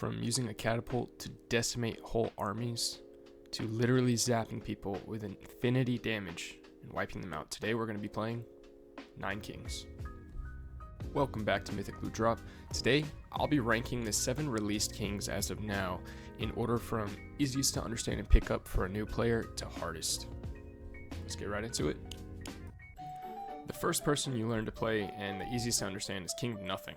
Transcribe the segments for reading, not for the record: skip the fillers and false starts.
from using a catapult to decimate whole armies to literally zapping people with infinity damage and wiping them out. Today we're going to be playing 9 Kings. Welcome back to Mythic Loot Drop. Today I'll be ranking the 7 released kings as of now in order from easiest to understand and pick up for a new player to hardest. Let's get right into it. The first person you learn to play and the easiest to understand is King of Nothing.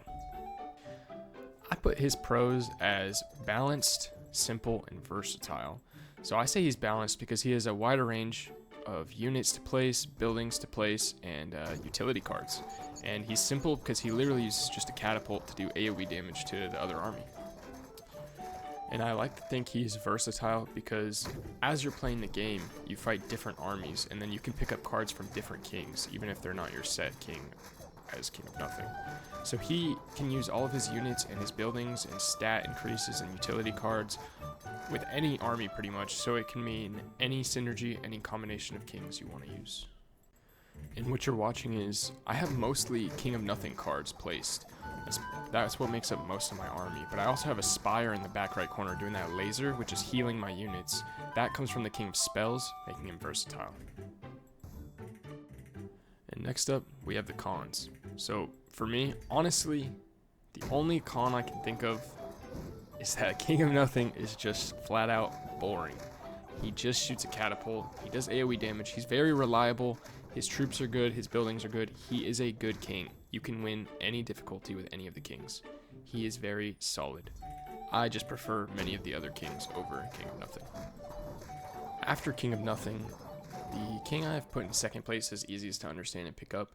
I put his pros as balanced, simple, and versatile. So I say he's balanced because he has a wider range of units to place, buildings to place, and utility cards. And he's simple because he literally uses just a catapult to do AoE damage to the other army. And I like to think he's versatile because as you're playing the game, you fight different armies, and then you can pick up cards from different kings, even if they're not your set king as King of Nothing. So he can use all of his units and his buildings and stat increases and utility cards with any army pretty much, so it can mean any synergy, any combination of kings you want to use. And what you're watching is, I have mostly King of Nothing cards placed. That's what makes up most of my army, but I also have a Spire in the back right corner doing that laser, which is healing my units. That comes from the King of Spells, making him versatile. And next up, we have the cons. So for me, honestly, the only con I can think of is that King of Nothing is just flat out boring. He just shoots a catapult, he does AoE damage, he's very reliable, his troops are good, his buildings are good, he is a good king. You can win any difficulty with any of the kings. He is very solid. I just prefer many of the other kings over King of Nothing. After King of Nothing, the king I've put in second place as easiest to understand and pick up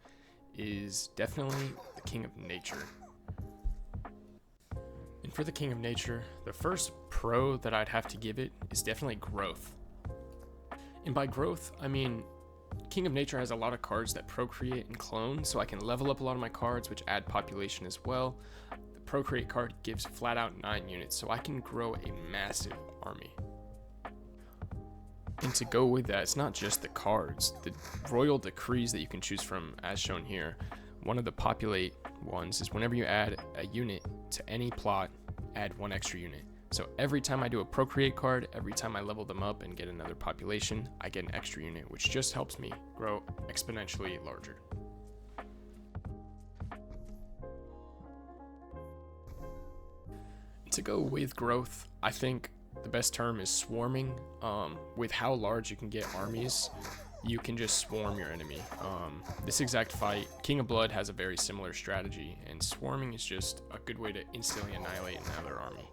is definitely the King of Nature. And for the King of Nature, the first pro that I'd have to give it is definitely growth. And by growth, I mean King of Nature has a lot of cards that procreate and clone, so I can level up a lot of my cards, which add population as well. The procreate card gives flat out 9 units, so I can grow a massive army. And to go with that, it's not just the cards. The royal decrees that you can choose from, as shown here, one of the populate ones is whenever you add a unit to any plot, add 1 extra unit. So every time I do a procreate card, every time I level them up and get another population, I get an extra unit, which just helps me grow exponentially larger. To go with growth, I think the best term is swarming. With how large you can get armies, you can just swarm your enemy. This exact fight, King of Blood has a very similar strategy, and swarming is just a good way to instantly annihilate another army.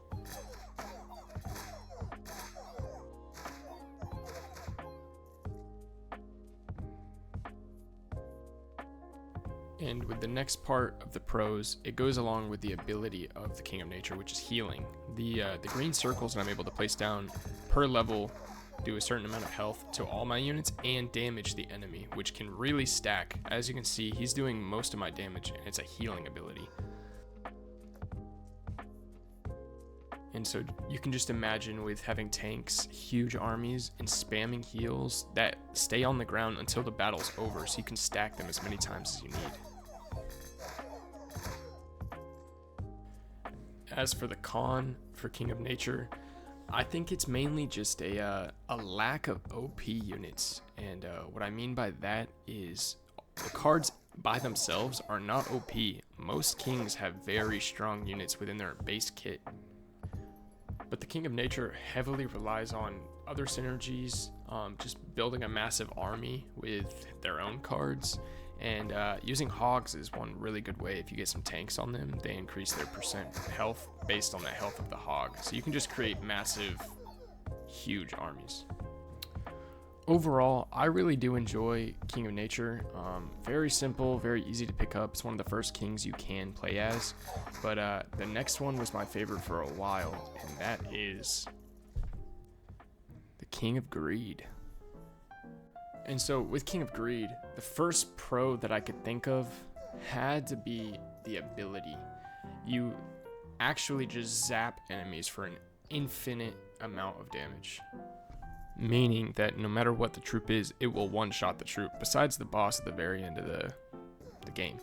And with the next part of the pros, it goes along with the ability of the King of Nature, which is healing. The green circles that I'm able to place down per level do a certain amount of health to all my units and damage the enemy, which can really stack. As you can see, he's doing most of my damage, and it's a healing ability. And so you can just imagine with having tanks, huge armies, and spamming heals that stay on the ground until the battle's over, so you can stack them as many times as you need. As for the con for King of Nature, I think it's mainly just a lack of OP units. And what I mean by that is the cards by themselves are not OP. Most kings have very strong units within their base kit. But the King of Nature heavily relies on other synergies, just building a massive army with their own cards. And using hogs is one really good way. If you get some tanks on them, they increase their percent health based on the health of the hog. So you can just create massive, huge armies. Overall, I really do enjoy King of Nature. Very simple, very easy to pick up. It's one of the first kings you can play as. But the next one was my favorite for a while, and that is the King of Greed. And so with King of Greed, the first pro that I could think of had to be the ability. You actually just zap enemies for an infinite amount of damage. Meaning that no matter what the troop is, it will one-shot the troop, besides the boss at the very end of the game.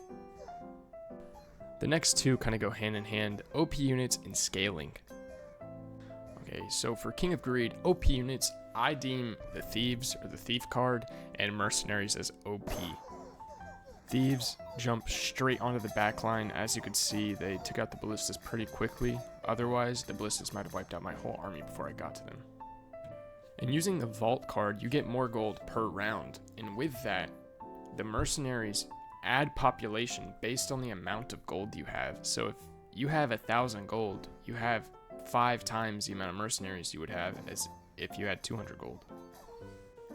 The next two kind of go hand in hand, OP units and scaling. Okay, so for King of Greed, OP units, I deem the Thieves or the Thief card and Mercenaries as OP. Thieves jump straight onto the backline. As you could see, they took out the Ballistas pretty quickly. Otherwise, the Ballistas might have wiped out my whole army before I got to them. And using the Vault card, you get more gold per round. And with that, the Mercenaries add population based on the amount of gold you have. So if you have 1,000 gold, you have 5 times the amount of Mercenaries you would have as if you had 200 gold.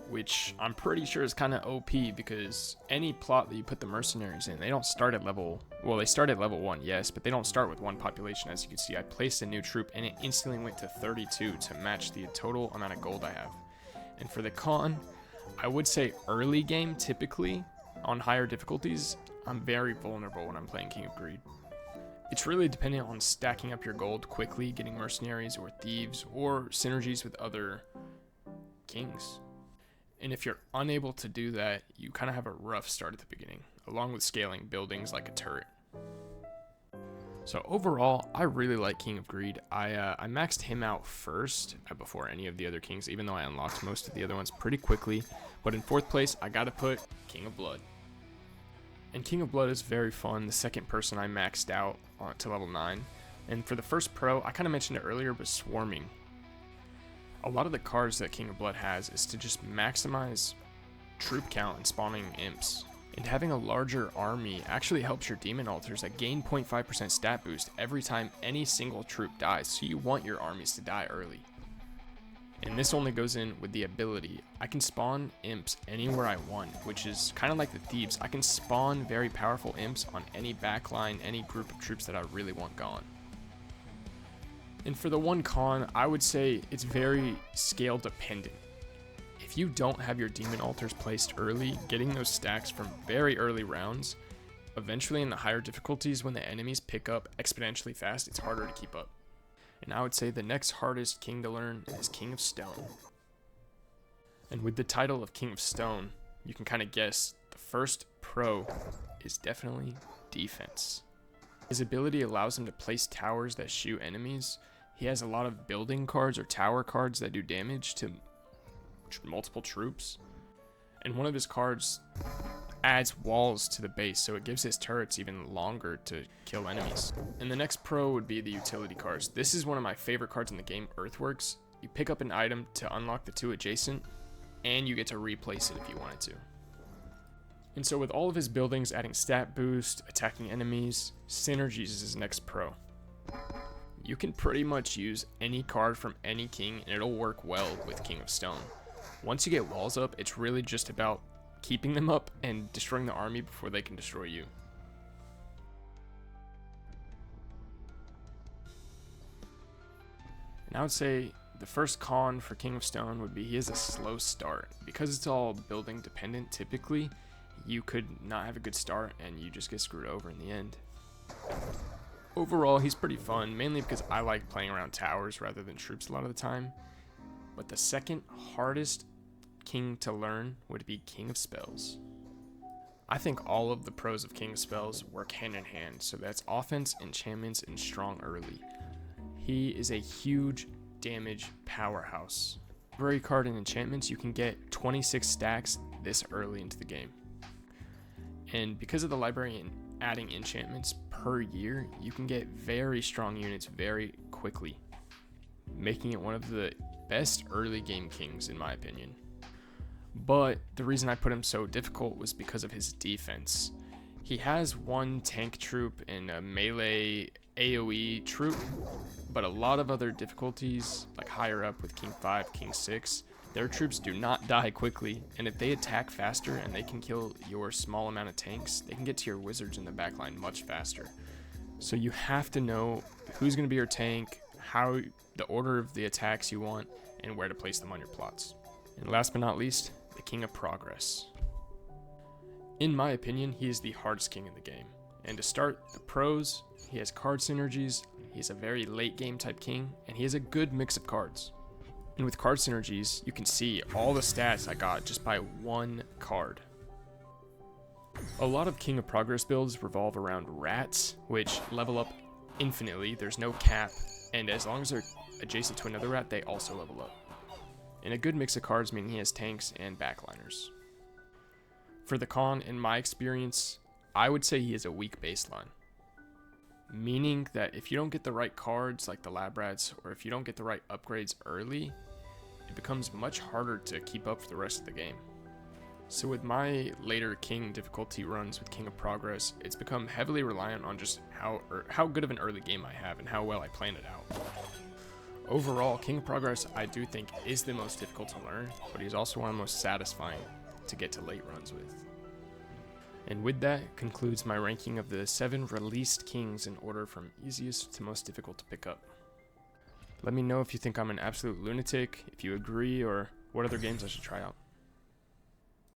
Which I'm pretty sure is kind of OP, because any plot that you put the Mercenaries in, they don't start at level, well, they start at level 1, yes, but they don't start with 1 population. As you can see, I placed a new troop and it instantly went to 32 to match the total amount of gold I have. And for the con, I would say early game, typically on higher difficulties, I'm very vulnerable when I'm playing King of Greed. It's really dependent on stacking up your gold quickly, getting Mercenaries or Thieves or synergies with other kings. And if you're unable to do that, you kind of have a rough start at the beginning, along with scaling buildings like a turret. So overall, I really like King of Greed. I maxed him out first before any of the other kings, even though I unlocked most of the other ones pretty quickly. But in 4th place, I gotta put King of Blood. And King of Blood is very fun. The second person I maxed out to level 9. And for the first pro, I kind of mentioned it earlier, but Swarming. A lot of the cards that King of Blood has is to just maximize troop count and spawning imps. And having a larger army actually helps your demon altars that gain 0.5% stat boost every time any single troop dies, so you want your armies to die early. And this only goes in with the ability. I can spawn imps anywhere I want, which is kind of like the Thieves. I can spawn very powerful imps on any backline, any group of troops that I really want gone. And for the one con, I would say it's very scale dependent. If you don't have your demon altars placed early, getting those stacks from very early rounds, eventually in the higher difficulties when the enemies pick up exponentially fast, it's harder to keep up. And I would say the next hardest king to learn is King of Stone. And with the title of King of Stone, you can kind of guess the first pro is definitely defense. His ability allows him to place towers that shoot enemies. He has a lot of building cards or tower cards that do damage to multiple troops. And one of his cards adds walls to the base, so it gives his turrets even longer to kill enemies. And the next pro would be the utility cards. This is one of my favorite cards in the game, Earthworks. You pick up an item to unlock the 2 adjacent, and you get to replace it if you wanted to. And so with all of his buildings adding stat boost, attacking enemies, synergies is his next pro. You can pretty much use any card from any king and it'll work well with King of Stone. Once you get walls up, it's really just about keeping them up and destroying the army before they can destroy you. And I would say the first con for King of Stone would be he has a slow start. Because it's all building dependent, typically, you could not have a good start and you just get screwed over in the end. Overall, he's pretty fun, mainly because I like playing around towers rather than troops a lot of the time. But the second hardest king to learn would be King of Spells. I think all of the pros of King of Spells work hand in hand, so that's offense, enchantments, and strong early. He is a huge damage powerhouse. Library card and enchantments, you can get 26 stacks this early into the game. And because of the library and adding enchantments per year, you can get very strong units very quickly, making it one of the best early game kings in my opinion. But the reason I put him so difficult was because of his defense. He has one tank troop and a melee AoE troop, but a lot of other difficulties, like higher up with King 5, King 6, their troops do not die quickly, and if they attack faster and they can kill your small amount of tanks, they can get to your wizards in the backline much faster. So you have to know who's going to be your tank, how the order of the attacks you want, and where to place them on your plots. And last but not least, the King of Progress. In my opinion, he is the hardest king in the game. And to start the pros, he has card synergies, he's a very late game type king, and he has a good mix of cards. And with card synergies, you can see all the stats I got just by one card. A lot of King of Progress builds revolve around rats, which level up infinitely, there's no cap, and as long as they're adjacent to another rat, they also level up. And a good mix of cards, meaning he has tanks and backliners. For the con, in my experience, I would say he is a weak baseline. Meaning that if you don't get the right cards like the lab rats, or if you don't get the right upgrades early, it becomes much harder to keep up for the rest of the game. So with my later king difficulty runs with King of Progress, it's become heavily reliant on just how good of an early game I have and how well I plan it out. Overall, King of Progress I do think is the most difficult to learn, but he's also one of the most satisfying to get to late runs with. And with that concludes my ranking of the 7 released kings in order from easiest to most difficult to pick up. Let me know if you think I'm an absolute lunatic, if you agree, or what other games I should try out.